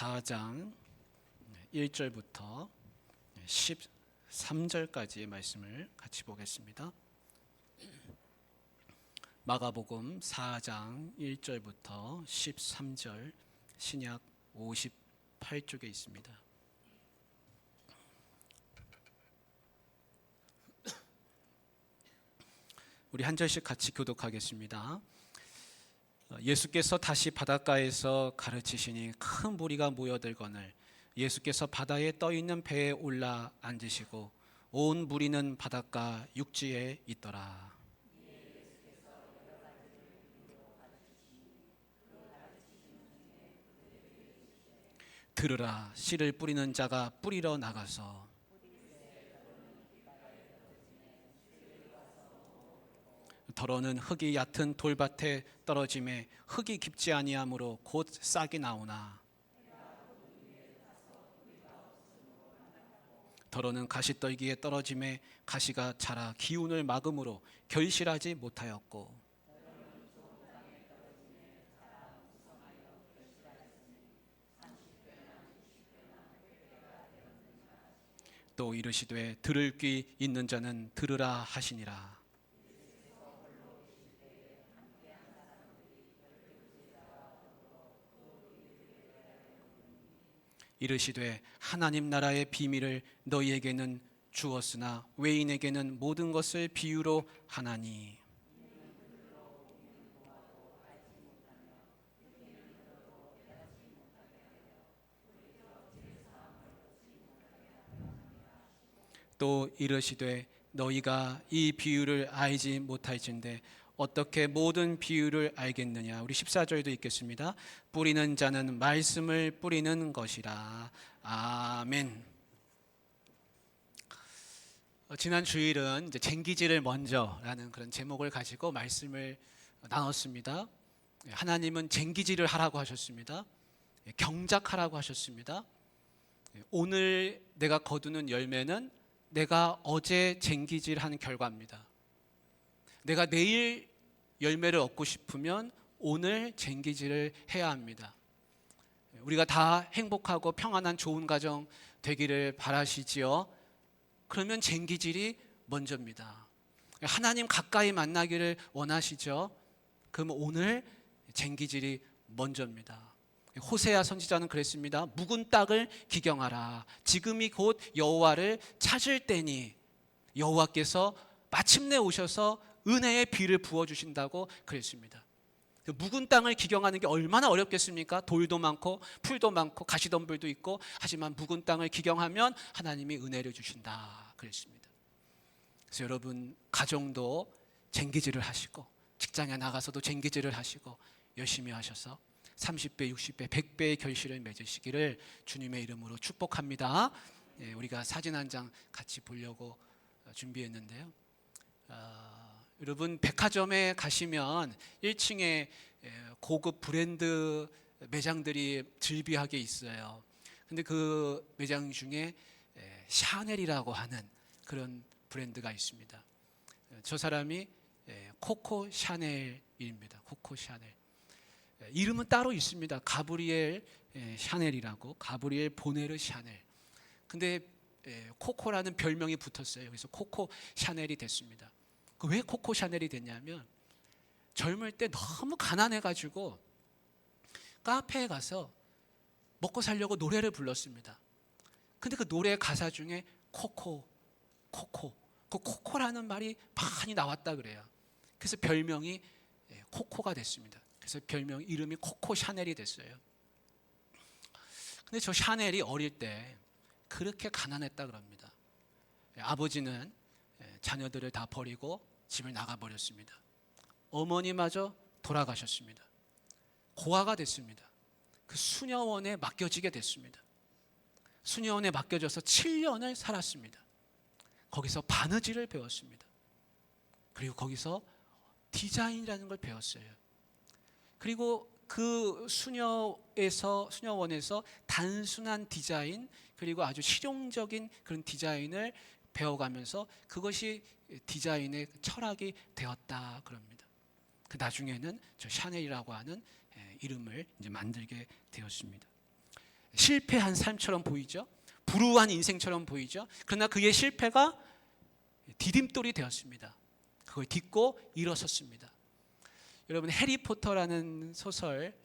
4장 1절부터 13절까지의 말씀을 같이 보겠습니다. 마가복음 4장 1절부터 13절, 신약 58쪽에 있습니다. 우리 한 절씩 같이 교독하겠습니다. 예수께서 다시 바닷가에서 가르치시니 큰 무리가 모여들거늘 예수께서 바다에 떠있는 배에 올라 앉으시고 온 무리는 바닷가 육지에 있더라. 들으라, 씨를 뿌리는 자가 뿌리러 나가서 더러는 흙이 얕은 돌밭에 떨어짐에 흙이 깊지 아니하므로 곧 싹이 나오나 더러는 가시떨기에 떨어짐에 가시가 자라 기운을 막음으로 결실하지 못하였고 또 이르시되 들을 귀 있는 자는 들으라 하시니라. 이르시되 하나님 나라의 비밀을 너희에게는 주었으나 외인에게는 모든 것을 비유로 하나니 또 이르시되 너희가 이 비유를 알지 못할진대 어떻게 모든 비유를 알겠느냐. 우리 14절도 읽겠습니다. 뿌리는 자는 말씀을 뿌리는 것이라. 아멘. 지난 주일은 이제 쟁기질을 먼저라는 그런 제목을 가지고 말씀을 나눴습니다. 하나님은 쟁기질을 하라고 하셨습니다. 경작하라고 하셨습니다. 오늘 내가 거두는 열매는 내가 어제 쟁기질한 결과입니다. 내가 내일 열매를 얻고 싶으면 오늘 쟁기질을 해야 합니다. 우리가 다 행복하고 평안한 좋은 가정 되기를 바라시지요. 그러면 쟁기질이 먼저입니다. 하나님 가까이 만나기를 원하시죠. 그러면 오늘 쟁기질이 먼저입니다. 호세아 선지자는 그랬습니다. 묵은 땅을 기경하라. 지금이 곧 여호와를 찾을 때니 여호와께서 마침내 오셔서 은혜의 비를 부어주신다고 그랬습니다. 묵은 땅을 기경하는 게 얼마나 어렵겠습니까? 돌도 많고 풀도 많고 가시덤불도 있고 하지만 묵은 땅을 기경하면 하나님이 은혜를 주신다 그랬습니다. 그래서 여러분 가정도 쟁기질을 하시고 직장에 나가서도 쟁기질을 하시고 열심히 하셔서 30배, 60배, 100배의 결실을 맺으시기를 주님의 이름으로 축복합니다. 우리가 사진 한 장 같이 보려고 준비했는데요. 여러분 백화점에 가시면 1층에 고급 브랜드 매장들이 즐비하게 있어요. 근데 그 매장 중에 샤넬이라고 하는 그런 브랜드가 있습니다. 저 사람이 코코 샤넬입니다. 코코 샤넬. 이름은 따로 있습니다. 가브리엘 샤넬이라고, 가브리엘 보네르 샤넬. 근데 코코라는 별명이 붙었어요. 그래서 코코 샤넬이 됐습니다. 왜 코코 샤넬이 됐냐면 젊을 때 너무 가난해가지고 카페에 가서 먹고 살려고 노래를 불렀습니다. 근데 그 노래 가사 중에 코코, 코코, 그 코코라는 말이 많이 나왔다 그래요. 그래서 별명이 코코가 됐습니다. 그래서 별명 이름이 코코 샤넬이 됐어요. 근데 저 샤넬이 어릴 때 그렇게 가난했다 그럽니다. 아버지는 자녀들을 다 버리고 집을 나가버렸습니다. 어머니마저 돌아가셨습니다. 고아가 됐습니다. 그 수녀원에 맡겨지게 됐습니다. 수녀원에 맡겨져서 7년을 살았습니다. 거기서 바느질을 배웠습니다. 그리고 거기서 디자인이라는 걸 배웠어요. 그리고 그 수녀원에서 단순한 디자인 그리고 아주 실용적인 그런 디자인을 배워가면서 그것이 디자인의 철학이 되었다 그럽니다. 그 나중에는 저 샤넬이라고 하는 이름을 이제 만들게 되었습니다. 실패한 삶처럼 보이죠. 불우한 인생처럼 보이죠. 그러나 그의 실패가 디딤돌이 되었습니다. 그걸 딛고 일어섰습니다. 여러분 해리포터라는 소설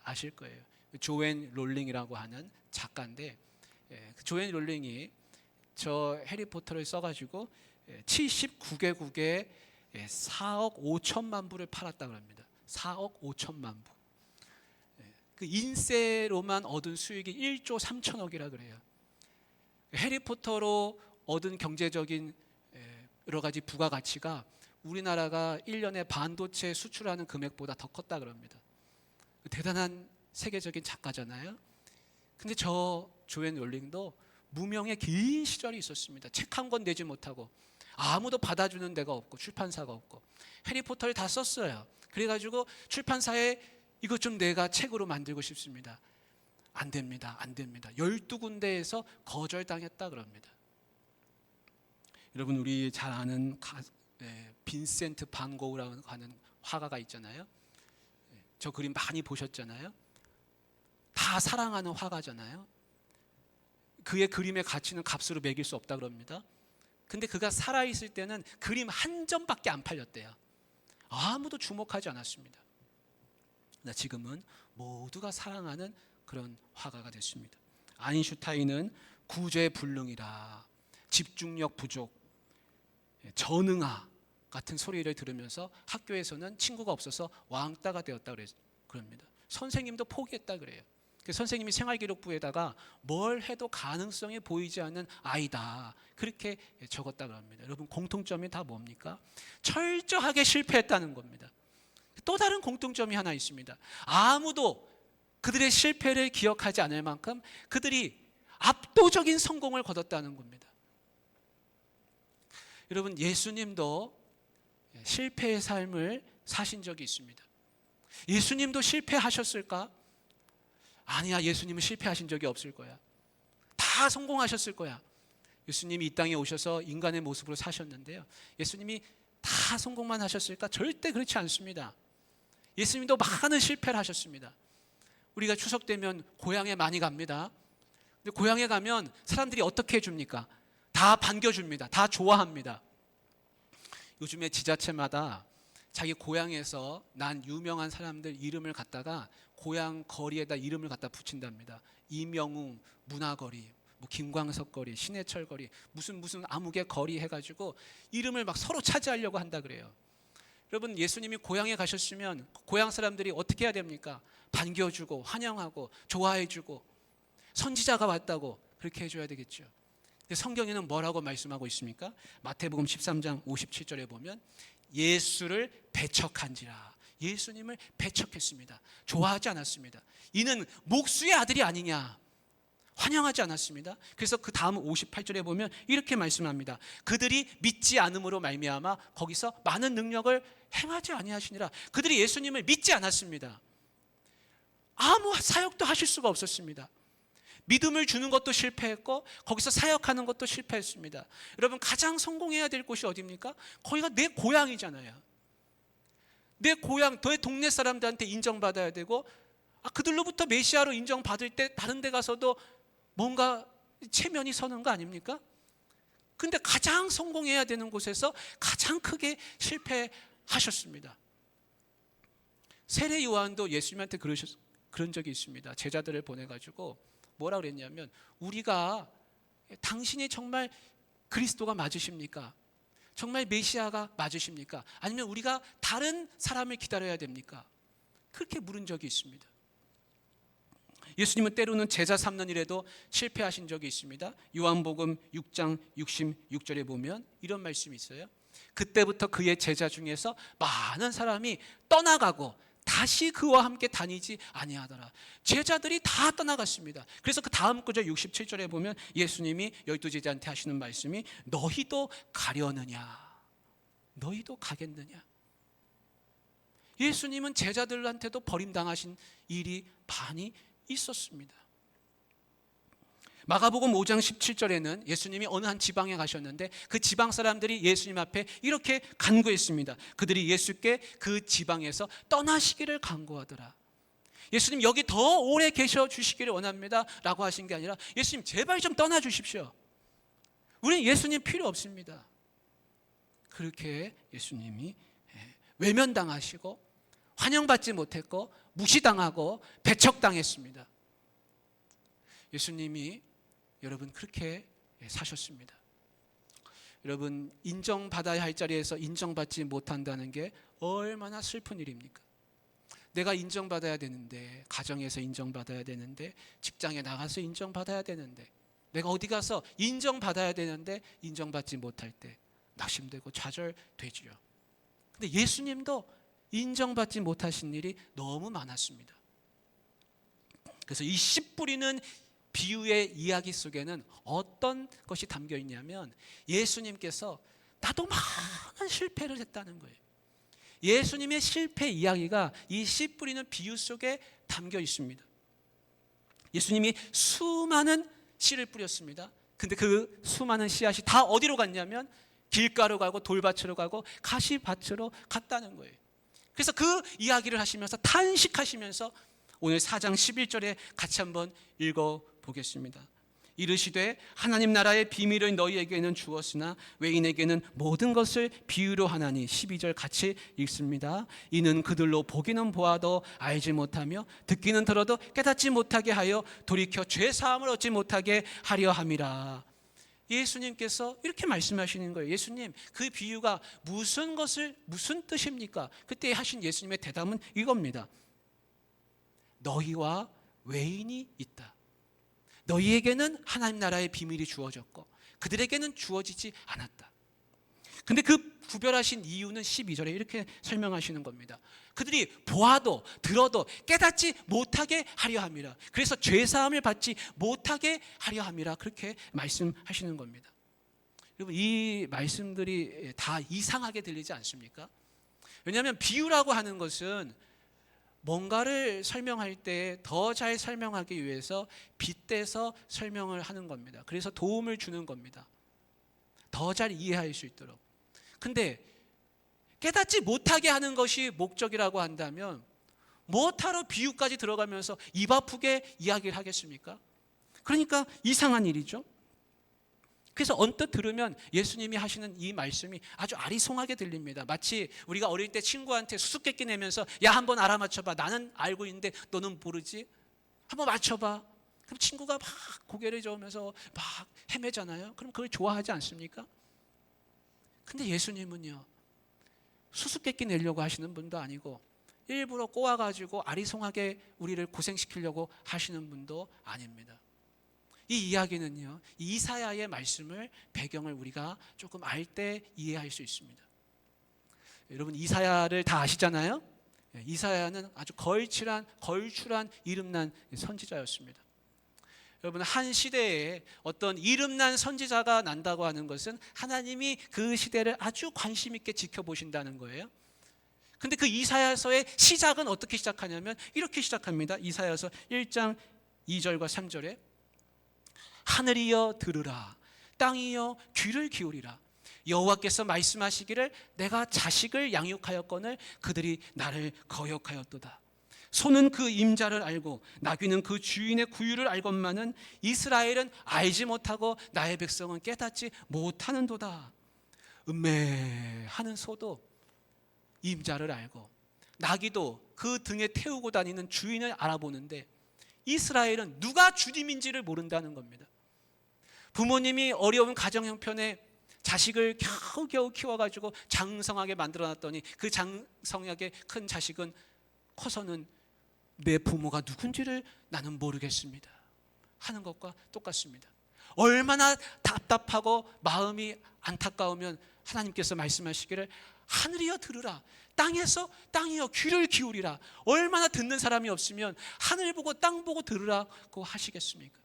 아실 거예요. 조앤 롤링이라고 하는 작가인데 조앤 롤링이 저 해리포터를 써가지고 79개국에 4억 5천만 부를 팔았다 그럽니다. 4억 5천만 부. 그 인세로만 얻은 수익이 1조 3천억이라 그래요. 해리포터로 얻은 경제적인 여러 가지 부가가치가 우리나라가 1년에 반도체 수출하는 금액보다 더 컸다 그럽니다. 대단한 세계적인 작가잖아요. 근데 저 조앤 롤링도 무명의 긴 시절이 있었습니다. 책 한 권 내지 못하고 아무도 받아주는 데가 없고 출판사가 없고 해리포터를 다 썼어요. 그래가지고 출판사에 이것 좀 내가 책으로 만들고 싶습니다. 안 됩니다. 안 됩니다. 12군데에서 거절당했다 그럽니다. 여러분 우리 잘 아는 빈센트 반 고흐라고 하는 화가가 있잖아요. 저 그림 많이 보셨잖아요. 다 사랑하는 화가잖아요. 그의 그림의 가치는 값으로 매길 수 없다 그럽니다. 근데 그가 살아있을 때는 그림 한 점밖에 안 팔렸대요. 아무도 주목하지 않았습니다. 지금은 모두가 사랑하는 그런 화가가 됐습니다. 아인슈타인은 구제불능이라, 집중력 부족, 전응아 같은 소리를 들으면서 학교에서는 친구가 없어서 왕따가 되었다 그럽니다. 선생님도 포기했다 그래요. 선생님이 생활기록부에다가 뭘 해도 가능성이 보이지 않는 아이다 그렇게 적었다 그럽니다. 여러분 공통점이 다 뭡니까? 철저하게 실패했다는 겁니다. 또 다른 공통점이 하나 있습니다. 아무도 그들의 실패를 기억하지 않을 만큼 그들이 압도적인 성공을 거뒀다는 겁니다. 여러분 예수님도 실패의 삶을 사신 적이 있습니다. 예수님도 실패하셨을까? 아니야, 예수님은 실패하신 적이 없을 거야. 다 성공하셨을 거야. 예수님이 이 땅에 오셔서 인간의 모습으로 사셨는데요, 예수님이 다 성공만 하셨을까? 절대 그렇지 않습니다. 예수님도 많은 실패를 하셨습니다. 우리가 추석 되면 고향에 많이 갑니다. 근데 고향에 가면 사람들이 어떻게 해줍니까? 다 반겨줍니다. 다 좋아합니다. 요즘에 지자체마다 자기 고향에서 난 유명한 사람들 이름을 갖다가 고향 거리에다 이름을 갖다 붙인답니다. 이명웅 문화거리, 뭐 김광석 거리, 신해철 거리, 무슨 아무개 거리 해가지고 이름을 막 서로 차지하려고 한다 그래요. 여러분 예수님이 고향에 가셨으면 고향 사람들이 어떻게 해야 됩니까? 반겨주고 환영하고 좋아해주고 선지자가 왔다고 그렇게 해줘야 되겠죠. 근데 성경에는 뭐라고 말씀하고 있습니까? 마태복음 13장 57절에 보면 예수를 배척한지라, 예수님을 배척했습니다. 좋아하지 않았습니다. 이는 목수의 아들이 아니냐, 환영하지 않았습니다. 그래서 그 다음 58절에 보면 이렇게 말씀합니다. 그들이 믿지 않음으로 말미암아 거기서 많은 능력을 행하지 아니하시니라. 그들이 예수님을 믿지 않았습니다. 아무 사역도 하실 수가 없었습니다. 믿음을 주는 것도 실패했고 거기서 사역하는 것도 실패했습니다. 여러분 가장 성공해야 될 곳이 어디입니까? 거기가 내 고향이잖아요. 내 고향, 내 동네 사람들한테 인정받아야 되고 그들로부터 메시아로 인정받을 때 다른 데 가서도 뭔가 체면이 서는 거 아닙니까? 근데 가장 성공해야 되는 곳에서 가장 크게 실패하셨습니다. 세례 요한도 예수님한테 그런 적이 있습니다. 제자들을 보내가지고 뭐라 그랬냐면 우리가 당신이 정말 그리스도가 맞으십니까? 정말 메시아가 맞으십니까? 아니면 우리가 다른 사람을 기다려야 됩니까? 그렇게 물은 적이 있습니다. 예수님은 때로는 제자 삼는 일에도 실패하신 적이 있습니다. 요한복음 6장 66절에 보면 이런 말씀이 있어요. 그때부터 그의 제자 중에서 많은 사람이 떠나가고 다시 그와 함께 다니지 아니하더라. 제자들이 다 떠나갔습니다. 그래서 그 다음 구절 67절에 보면 예수님이 12제자한테 하시는 말씀이 너희도 가려느냐, 너희도 가겠느냐. 예수님은 제자들한테도 버림당하신 일이 많이 있었습니다. 마가복음 5장 17절에는 예수님이 어느 한 지방에 가셨는데 그 지방 사람들이 예수님 앞에 이렇게 간구했습니다. 그들이 예수께 그 지방에서 떠나시기를 간구하더라. 예수님 여기 더 오래 계셔 주시기를 원합니다 라고 하신 게 아니라 예수님 제발 좀 떠나 주십시오. 우리는 예수님 필요 없습니다. 그렇게 예수님이 외면당하시고 환영받지 못했고 무시당하고 배척당했습니다. 예수님이 여러분 그렇게 사셨습니다. 여러분 인정받아야 할 자리에서 인정받지 못한다는 게 얼마나 슬픈 일입니까? 내가 인정받아야 되는데, 가정에서 인정받아야 되는데, 직장에 나가서 인정받아야 되는데, 내가 어디 가서 인정받아야 되는데 인정받지 못할 때 낙심되고 좌절되지요. 근데 예수님도 인정받지 못하신 일이 너무 많았습니다. 그래서 이 씨 뿌리는 비유의 이야기 속에는 어떤 것이 담겨 있냐면 예수님께서 나도 많은 실패를 했다는 거예요. 예수님의 실패 이야기가 이 씨 뿌리는 비유 속에 담겨 있습니다. 예수님이 수많은 씨를 뿌렸습니다. 근데 그 수많은 씨앗이 다 어디로 갔냐면 길가로 가고 돌밭으로 가고 가시밭으로 갔다는 거예요. 그래서 그 이야기를 하시면서 탄식하시면서 오늘 4장 11절에 같이 한번 읽어보겠습니다. 이르시되 하나님 나라의 비밀을 너희에게는 주었으나 외인에게는 모든 것을 비유로 하나니. 12절 같이 읽습니다. 이는 그들로 보기는 보아도 알지 못하며 듣기는 들어도 깨닫지 못하게 하여 돌이켜 죄사함을 얻지 못하게 하려 함이라. 예수님께서 이렇게 말씀하시는 거예요. 예수님 그 비유가 무슨 뜻입니까? 그때 하신 예수님의 대답은 이겁니다. 너희와 외인이 있다. 너희에게는 하나님 나라의 비밀이 주어졌고 그들에게는 주어지지 않았다. 근데 그 구별하신 이유는 12절에 이렇게 설명하시는 겁니다. 그들이 보아도 들어도 깨닫지 못하게 하려 함이라. 그래서 죄사함을 받지 못하게 하려 함이라. 그렇게 말씀하시는 겁니다. 여러분 이 말씀들이 다 이상하게 들리지 않습니까? 왜냐하면 비유라고 하는 것은 뭔가를 설명할 때 더 잘 설명하기 위해서 빗대서 설명을 하는 겁니다. 그래서 도움을 주는 겁니다. 더 잘 이해할 수 있도록. 근데 깨닫지 못하게 하는 것이 목적이라고 한다면 뭐하러 비유까지 들어가면서 입 아프게 이야기를 하겠습니까? 그러니까 이상한 일이죠. 그래서 언뜻 들으면 예수님이 하시는 이 말씀이 아주 아리송하게 들립니다. 마치 우리가 어릴 때 친구한테 수수께끼 내면서 야 한번 알아맞혀봐. 나는 알고 있는데 너는 모르지. 한번 맞춰봐. 그럼 친구가 막 고개를 저으면서 막 헤매잖아요. 그럼 그걸 좋아하지 않습니까? 근데 예수님은요 수수께끼 내려고 하시는 분도 아니고 일부러 꼬아가지고 아리송하게 우리를 고생시키려고 하시는 분도 아닙니다. 이 이야기는요 이사야의 말씀을 배경을 우리가 조금 알 때 이해할 수 있습니다. 여러분 이사야를 다 아시잖아요. 이사야는 아주 걸출한 이름난 선지자였습니다. 여러분 한 시대에 어떤 이름난 선지자가 난다고 하는 것은 하나님이 그 시대를 아주 관심 있게 지켜보신다는 거예요. 근데 그 이사야서의 시작은 어떻게 시작하냐면 이렇게 시작합니다. 이사야서 1장 2절과 3절에 하늘이여 들으라 땅이여 귀를 기울이라 여호와께서 말씀하시기를 내가 자식을 양육하였거늘 그들이 나를 거역하였도다. 소는 그 임자를 알고 나귀는 그 주인의 구유를 알건만은 이스라엘은 알지 못하고 나의 백성은 깨닫지 못하는도다. 음매하는 소도 임자를 알고 나귀도 그 등에 태우고 다니는 주인을 알아보는데 이스라엘은 누가 주님인지를 모른다는 겁니다. 부모님이 어려운 가정 형편에 자식을 겨우겨우 키워가지고 장성하게 만들어놨더니 그 장성하게 큰 자식은 커서는 내 부모가 누군지를 나는 모르겠습니다 하는 것과 똑같습니다. 얼마나 답답하고 마음이 안타까우면 하나님께서 말씀하시기를 하늘이여 들으라 땅이여 귀를 기울이라. 얼마나 듣는 사람이 없으면 하늘 보고 땅 보고 들으라고 하시겠습니까?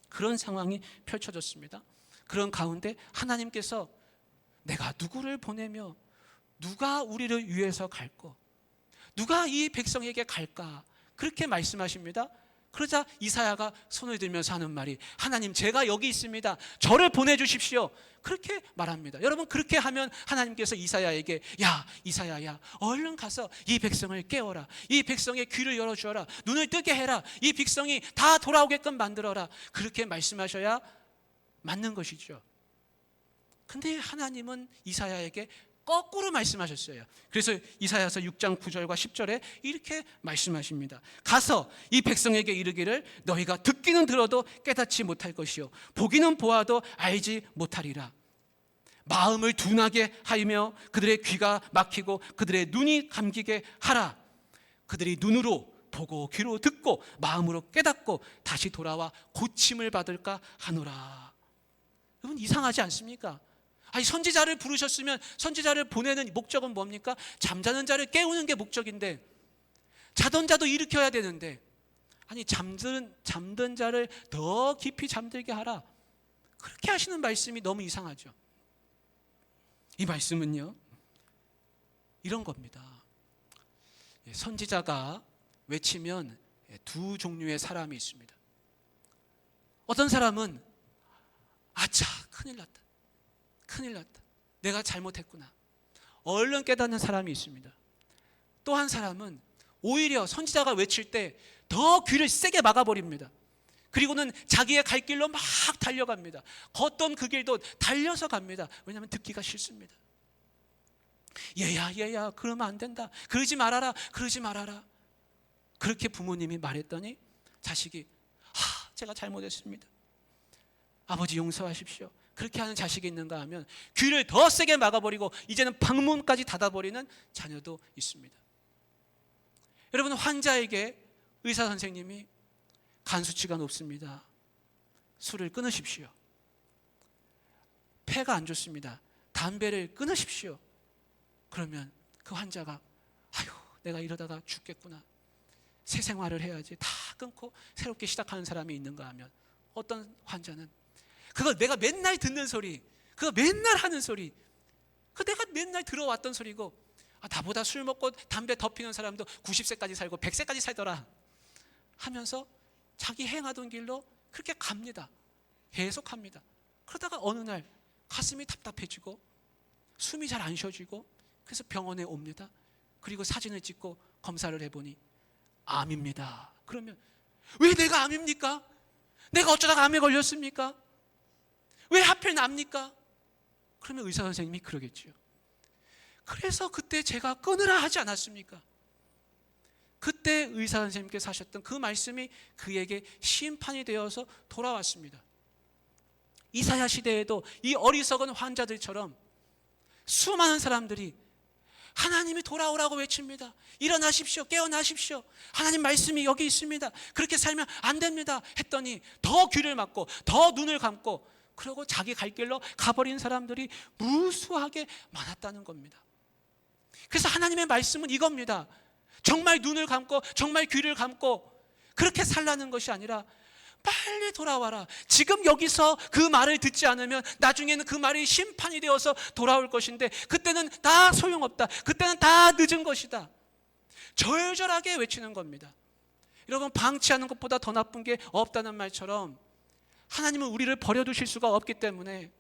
그런 상황이 펼쳐졌습니다. 그런 가운데 하나님께서 내가 누구를 보내며 누가 우리를 위해서 갈까? 누가 이 백성에게 갈까? 그렇게 말씀하십니다. 그러자 이사야가 손을 들면서 하는 말이 하나님 제가 여기 있습니다. 저를 보내주십시오. 그렇게 말합니다. 여러분 그렇게 하면 하나님께서 이사야에게 야 이사야야 얼른 가서 이 백성을 깨워라. 이 백성의 귀를 열어주어라. 눈을 뜨게 해라. 이 백성이 다 돌아오게끔 만들어라. 그렇게 말씀하셔야 맞는 것이죠. 근데 하나님은 이사야에게 거꾸로 말씀하셨어요. 그래서 이사야서 6장 9절과 10절에 이렇게 말씀하십니다. 가서 이 백성에게 이르기를 너희가 듣기는 들어도 깨닫지 못할 것이요 보기는 보아도 알지 못하리라. 마음을 둔하게 하며 그들의 귀가 막히고 그들의 눈이 감기게 하라. 그들이 눈으로 보고 귀로 듣고 마음으로 깨닫고 다시 돌아와 고침을 받을까 하노라. 여러분 이상하지 않습니까? 아니 선지자를 부르셨으면 선지자를 보내는 목적은 뭡니까? 잠자는 자를 깨우는 게 목적인데 자던 자도 일으켜야 되는데 아니 잠든 자를 더 깊이 잠들게 하라. 그렇게 하시는 말씀이 너무 이상하죠. 이 말씀은요 이런 겁니다. 선지자가 외치면 두 종류의 사람이 있습니다. 어떤 사람은 아차 큰일 났다. 큰일 났다. 내가 잘못했구나. 얼른 깨닫는 사람이 있습니다. 또 한 사람은 오히려 선지자가 외칠 때 더 귀를 세게 막아버립니다. 그리고는 자기의 갈 길로 막 달려갑니다. 걷던 그 길도 달려서 갑니다. 왜냐하면 듣기가 싫습니다. 얘야 그러면 안 된다. 그러지 말아라. 그러지 말아라. 그렇게 부모님이 말했더니 자식이 제가 잘못했습니다. 아버지 용서하십시오. 그렇게 하는 자식이 있는가 하면 귀를 더 세게 막아버리고 이제는 방문까지 닫아버리는 자녀도 있습니다. 여러분 환자에게 의사 선생님이 간 수치가 높습니다. 술을 끊으십시오. 폐가 안 좋습니다. 담배를 끊으십시오. 그러면 그 환자가 아유 내가 이러다가 죽겠구나. 새 생활을 해야지. 다 끊고 새롭게 시작하는 사람이 있는가 하면 어떤 환자는 그거 내가 맨날 듣는 소리, 그거 맨날 하는 소리, 그거 내가 맨날 들어왔던 소리고 나보다 술 먹고 담배 더 피는 사람도 90세까지 살고 100세까지 살더라 하면서 자기 행하던 길로 그렇게 갑니다. 계속합니다. 그러다가 어느 날 가슴이 답답해지고 숨이 잘 안 쉬어지고 그래서 병원에 옵니다. 그리고 사진을 찍고 검사를 해보니 암입니다. 그러면 왜 내가 암입니까? 내가 어쩌다가 암에 걸렸습니까? 왜 하필 납니까? 그러면 의사 선생님이 그러겠죠. 그래서 그때 제가 끊으라 하지 않았습니까? 그때 의사 선생님께서 하셨던 그 말씀이 그에게 심판이 되어서 돌아왔습니다. 이사야 시대에도 이 어리석은 환자들처럼 수많은 사람들이 하나님이 돌아오라고 외칩니다. 일어나십시오. 깨어나십시오. 하나님 말씀이 여기 있습니다. 그렇게 살면 안 됩니다. 했더니 더 귀를 막고 더 눈을 감고 그러고 자기 갈 길로 가버린 사람들이 무수하게 많았다는 겁니다. 그래서 하나님의 말씀은 이겁니다. 정말 눈을 감고 정말 귀를 감고 그렇게 살라는 것이 아니라 빨리 돌아와라. 지금 여기서 그 말을 듣지 않으면 나중에는 그 말이 심판이 되어서 돌아올 것인데 그때는 다 소용없다. 그때는 다 늦은 것이다. 절절하게 외치는 겁니다. 여러분 방치하는 것보다 더 나쁜 게 없다는 말처럼 하나님은 우리를 버려두실 수가 없기 때문에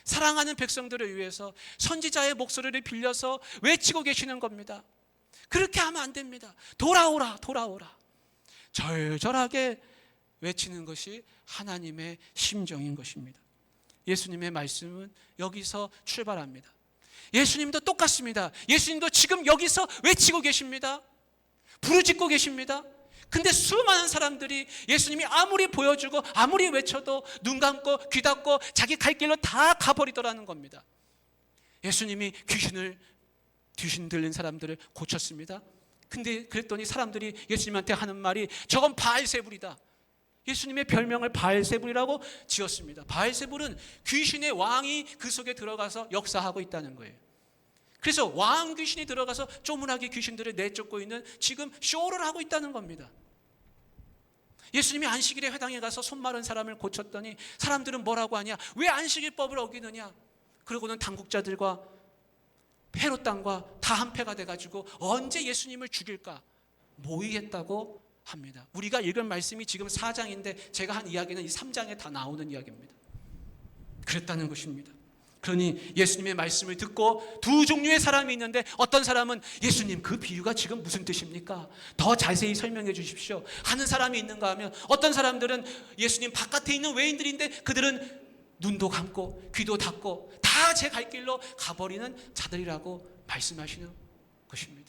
사랑하는 백성들을 위해서 선지자의 목소리를 빌려서 외치고 계시는 겁니다. 그렇게 하면 안 됩니다. 돌아오라 돌아오라. 절절하게 외치는 것이 하나님의 심정인 것입니다. 예수님의 말씀은 여기서 출발합니다. 예수님도 똑같습니다. 예수님도 지금 여기서 외치고 계십니다. 부르짖고 계십니다. 근데 수많은 사람들이 예수님이 아무리 보여주고 아무리 외쳐도 눈 감고 귀 닫고 자기 갈 길로 다 가버리더라는 겁니다. 예수님이 귀신 들린 사람들을 고쳤습니다. 근데 그랬더니 사람들이 예수님한테 하는 말이 저건 바알세불이다. 예수님의 별명을 바알세불이라고 지었습니다. 바알세불은 귀신의 왕이 그 속에 들어가서 역사하고 있다는 거예요. 그래서 왕 귀신이 들어가서 쪼문하게 귀신들을 내쫓고 있는 지금 쇼를 하고 있다는 겁니다. 예수님이 안식일에 회당에 가서 손 마른 사람을 고쳤더니 사람들은 뭐라고 하냐? 왜 안식일법을 어기느냐? 그러고는 당국자들과 헤롯 당과 다 한패가 돼가지고 언제 예수님을 죽일까 모이겠다고 합니다. 우리가 읽은 말씀이 지금 4장인데 제가 한 이야기는 이 3장에 다 나오는 이야기입니다. 그랬다는 것입니다. 그러니 예수님의 말씀을 듣고 두 종류의 사람이 있는데, 어떤 사람은 예수님 그 비유가 지금 무슨 뜻입니까? 더 자세히 설명해 주십시오 하는 사람이 있는가 하면, 어떤 사람들은 예수님 바깥에 있는 외인들인데 그들은 눈도 감고 귀도 닫고 다 제 갈 길로 가버리는 자들이라고 말씀하시는 것입니다.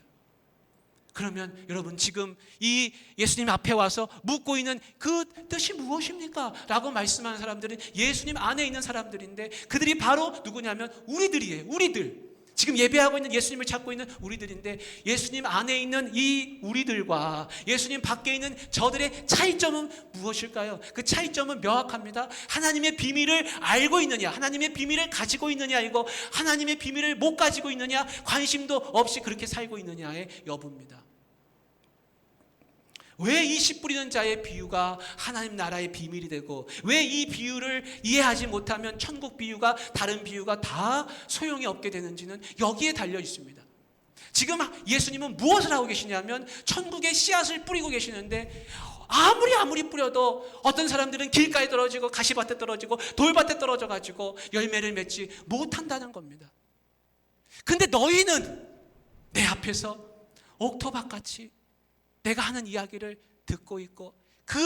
그러면 여러분, 지금 이 예수님 앞에 와서 묻고 있는 그 뜻이 무엇입니까? 라고 말씀하는 사람들은 예수님 안에 있는 사람들인데, 그들이 바로 누구냐면 우리들이에요. 우리들. 지금 예배하고 있는 예수님을 찾고 있는 우리들인데, 예수님 안에 있는 이 우리들과 예수님 밖에 있는 저들의 차이점은 무엇일까요? 그 차이점은 명확합니다. 하나님의 비밀을 알고 있느냐, 하나님의 비밀을 가지고 있느냐, 이거 하나님의 비밀을 못 가지고 있느냐, 관심도 없이 그렇게 살고 있느냐의 여부입니다. 왜 이 씨 뿌리는 자의 비유가 하나님 나라의 비밀이 되고, 왜 이 비유를 이해하지 못하면 천국 비유가 다른 비유가 다 소용이 없게 되는지는 여기에 달려 있습니다. 지금 예수님은 무엇을 하고 계시냐면 천국의 씨앗을 뿌리고 계시는데, 아무리 뿌려도 어떤 사람들은 길가에 떨어지고 가시밭에 떨어지고 돌밭에 떨어져 가지고 열매를 맺지 못한다는 겁니다. 근데 너희는 내 앞에서 옥토밭같이 내가 하는 이야기를 듣고 있고 그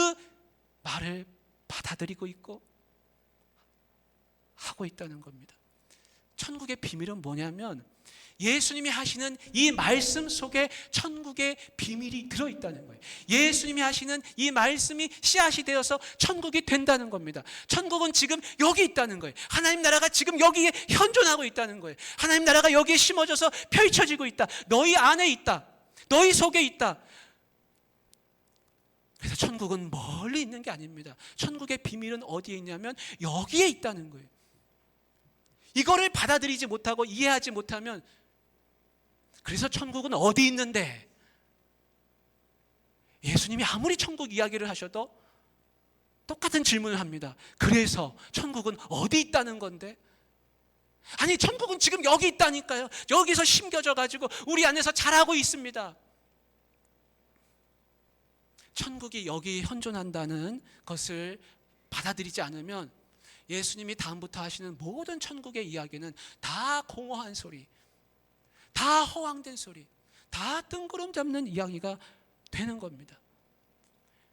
말을 받아들이고 있고 하고 있다는 겁니다. 천국의 비밀은 뭐냐면, 예수님이 하시는 이 말씀 속에 천국의 비밀이 들어있다는 거예요. 예수님이 하시는 이 말씀이 씨앗이 되어서 천국이 된다는 겁니다. 천국은 지금 여기 있다는 거예요. 하나님 나라가 지금 여기에 현존하고 있다는 거예요. 하나님 나라가 여기에 심어져서 펼쳐지고 있다. 너희 안에 있다. 너희 속에 있다. 그래서 천국은 멀리 있는 게 아닙니다. 천국의 비밀은 어디에 있냐면 여기에 있다는 거예요. 이거를 받아들이지 못하고 이해하지 못하면, 그래서 천국은 어디 있는데, 예수님이 아무리 천국 이야기를 하셔도 똑같은 질문을 합니다. 그래서 천국은 어디 있다는 건데? 아니, 천국은 지금 여기 있다니까요. 여기서 심겨져 가지고 우리 안에서 자라고 있습니다. 천국이 여기 현존한다는 것을 받아들이지 않으면 예수님이 다음부터 하시는 모든 천국의 이야기는 다 공허한 소리, 다 허황된 소리, 다 뜬구름 잡는 이야기가 되는 겁니다.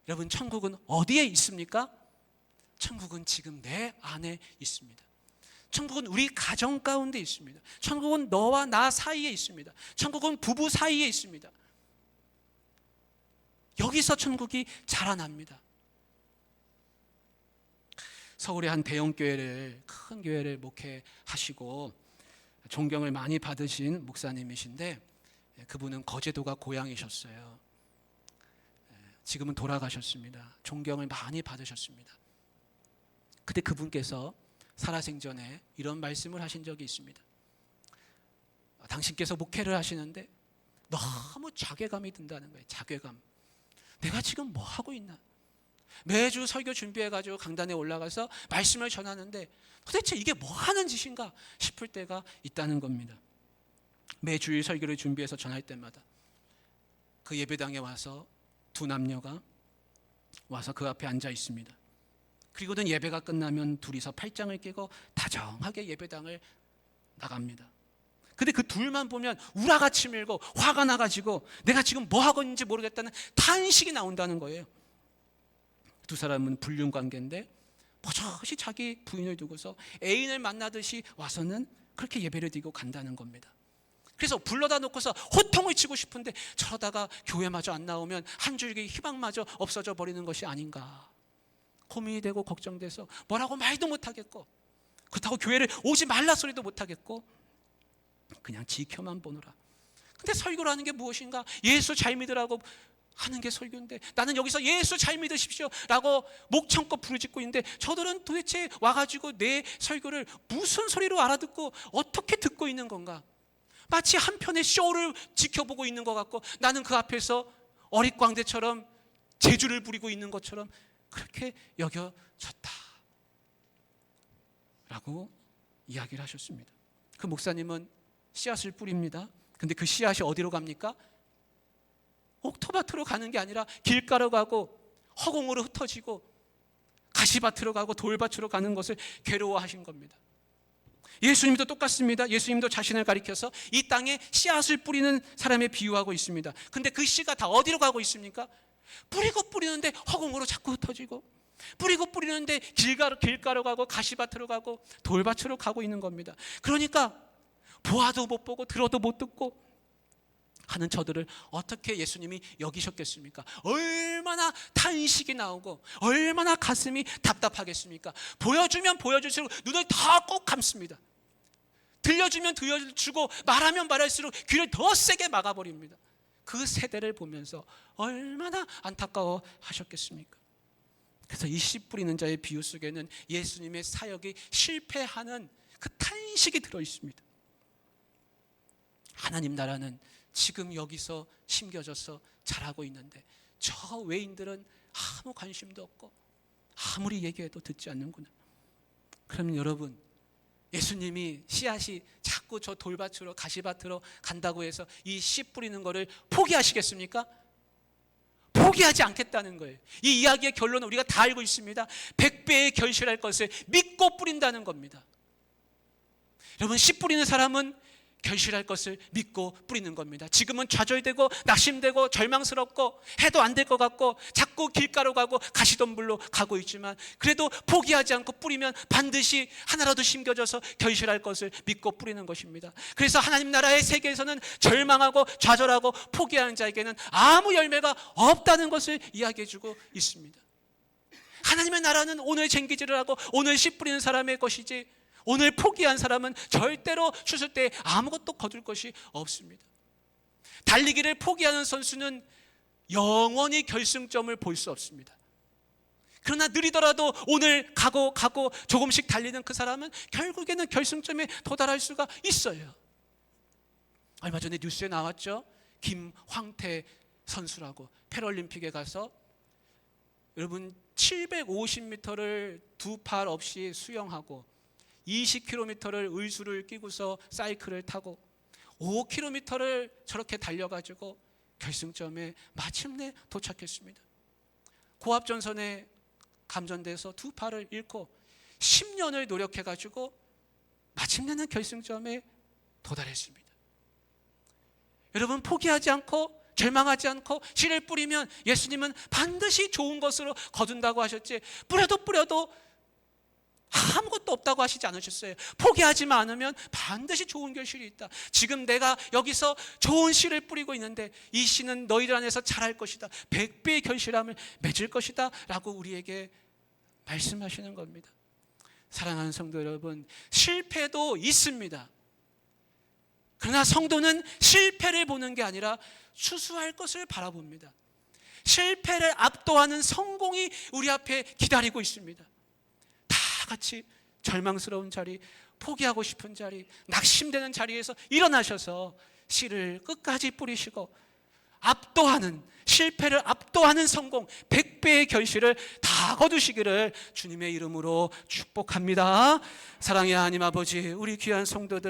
여러분, 천국은 어디에 있습니까? 천국은 지금 내 안에 있습니다. 천국은 우리 가정 가운데 있습니다. 천국은 너와 나 사이에 있습니다. 천국은 부부 사이에 있습니다. 여기서 천국이 자라납니다. 서울의 한 대형 교회를, 큰 교회를 목회하시고 존경을 많이 받으신 목사님이신데, 그분은 거제도가 고향이셨어요. 지금은 돌아가셨습니다. 존경을 많이 받으셨습니다. 그때 그분께서 살아생전에 이런 말씀을 하신 적이 있습니다. 당신께서 목회를 하시는데 너무 자괴감이 든다는 거예요. 자괴감. 내가 지금 뭐 하고 있나? 매주 설교 준비해가지고 강단에 올라가서 말씀을 전하는데 도대체 이게 뭐 하는 짓인가 싶을 때가 있다는 겁니다. 매주일 설교를 준비해서 전할 때마다 그 예배당에 와서 두 남녀가 와서 그 앞에 앉아 있습니다. 그리고는 예배가 끝나면 둘이서 팔짱을 끼고 다정하게 예배당을 나갑니다. 근데 그 둘만 보면 우라가 치밀고 화가 나가지고 내가 지금 뭐 하고 있는지 모르겠다는 탄식이 나온다는 거예요. 두 사람은 불륜 관계인데 버젓이 자기 부인을 두고서 애인을 만나듯이 와서는 그렇게 예배를 드리고 간다는 겁니다. 그래서 불러다 놓고서 호통을 치고 싶은데 저러다가 교회마저 안 나오면 한 줄기 희망마저 없어져 버리는 것이 아닌가 고민이 되고 걱정돼서 뭐라고 말도 못하겠고, 그렇다고 교회를 오지 말라 소리도 못하겠고 그냥 지켜만 보느라. 근데 설교를 하는 게 무엇인가? 예수 잘 믿으라고 하는 게 설교인데 나는 여기서 예수 잘 믿으십시오 라고 목청껏 부르짖고 있는데 저들은 도대체 와가지고 내 설교를 무슨 소리로 알아듣고 어떻게 듣고 있는 건가? 마치 한편의 쇼를 지켜보고 있는 것 같고 나는 그 앞에서 어릿광대처럼 재주를 부리고 있는 것처럼 그렇게 여겨졌다 라고 이야기를 하셨습니다. 그 목사님은 씨앗을 뿌립니다. 근데 그 씨앗이 어디로 갑니까? 옥토밭으로 가는 게 아니라 길가로 가고 허공으로 흩어지고 가시밭으로 가고 돌밭으로 가는 것을 괴로워하신 겁니다. 예수님도 똑같습니다. 예수님도 자신을 가리켜서 이 땅에 씨앗을 뿌리는 사람에 비유하고 있습니다. 근데 그 씨가 다 어디로 가고 있습니까? 뿌리고 뿌리는데 허공으로 자꾸 흩어지고, 뿌리고 뿌리는데 길가로 가고 가시밭으로 가고 돌밭으로 가고 있는 겁니다. 그러니까 보아도 못 보고 들어도 못 듣고 하는 저들을 어떻게 예수님이 여기셨겠습니까? 얼마나 탄식이 나오고 얼마나 가슴이 답답하겠습니까? 보여주면 보여줄수록 눈을 더 꼭 감습니다. 들려주면 들려주고 말하면 말할수록 귀를 더 세게 막아버립니다. 그 세대를 보면서 얼마나 안타까워 하셨겠습니까? 그래서 이 씨 뿌리는 자의 비유 속에는 예수님의 사역이 실패하는 그 탄식이 들어있습니다. 하나님 나라는 지금 여기서 심겨져서 자라고 있는데 저 외인들은 아무 관심도 없고 아무리 얘기해도 듣지 않는구나. 그럼 여러분, 예수님이 씨앗이 자꾸 저 돌밭으로 가시밭으로 간다고 해서 이 씨 뿌리는 거를 포기하시겠습니까? 포기하지 않겠다는 거예요. 이 이야기의 결론은 우리가 다 알고 있습니다. 100배의 결실할 것을 믿고 뿌린다는 겁니다. 여러분, 씨 뿌리는 사람은 결실할 것을 믿고 뿌리는 겁니다. 지금은 좌절되고 낙심되고 절망스럽고 해도 안 될 것 같고 자꾸 길가로 가고 가시덤불로 가고 있지만 그래도 포기하지 않고 뿌리면 반드시 하나라도 심겨져서 결실할 것을 믿고 뿌리는 것입니다. 그래서 하나님 나라의 세계에서는 절망하고 좌절하고 포기하는 자에게는 아무 열매가 없다는 것을 이야기해주고 있습니다. 하나님의 나라는 오늘 쟁기질을 하고 오늘 씨 뿌리는 사람의 것이지 오늘 포기한 사람은 절대로 슛을 때 아무것도 거둘 것이 없습니다. 달리기를 포기하는 선수는 영원히 결승점을 볼 수 없습니다. 그러나 느리더라도 오늘 가고 조금씩 달리는 그 사람은 결국에는 결승점에 도달할 수가 있어요. 얼마 전에 뉴스에 나왔죠. 김황태 선수라고 패럴림픽에 가서 여러분 750m를 두 팔 없이 수영하고 20km를 의수를 끼고서 사이클을 타고 5km를 저렇게 달려가지고 결승점에 마침내 도착했습니다. 고압전선에 감전돼서 두 팔을 잃고 10년을 노력해가지고 마침내는 결승점에 도달했습니다. 여러분, 포기하지 않고 절망하지 않고 씨를 뿌리면 예수님은 반드시 좋은 것으로 거둔다고 하셨지, 뿌려도 아무것도 없다고 하시지 않으셨어요. 포기하지만 않으면 반드시 좋은 결실이 있다. 지금 내가 여기서 좋은 씨를 뿌리고 있는데 이 씨는 너희들 안에서 자랄 것이다. 100배의 결실함을 맺을 것이다 라고 우리에게 말씀하시는 겁니다. 사랑하는 성도 여러분, 실패도 있습니다. 그러나 성도는 실패를 보는 게 아니라 추수할 것을 바라봅니다. 실패를 압도하는 성공이 우리 앞에 기다리고 있습니다. 같이 절망스러운 자리, 포기하고 싶은 자리, 낙심되는 자리에서 일어나셔서 씨를 끝까지 뿌리시고 압도하는, 실패를 압도하는 성공, 100배의 결실을 다 거두시기를 주님의 이름으로 축복합니다. 사랑의 하나님 아버지, 우리 귀한 성도들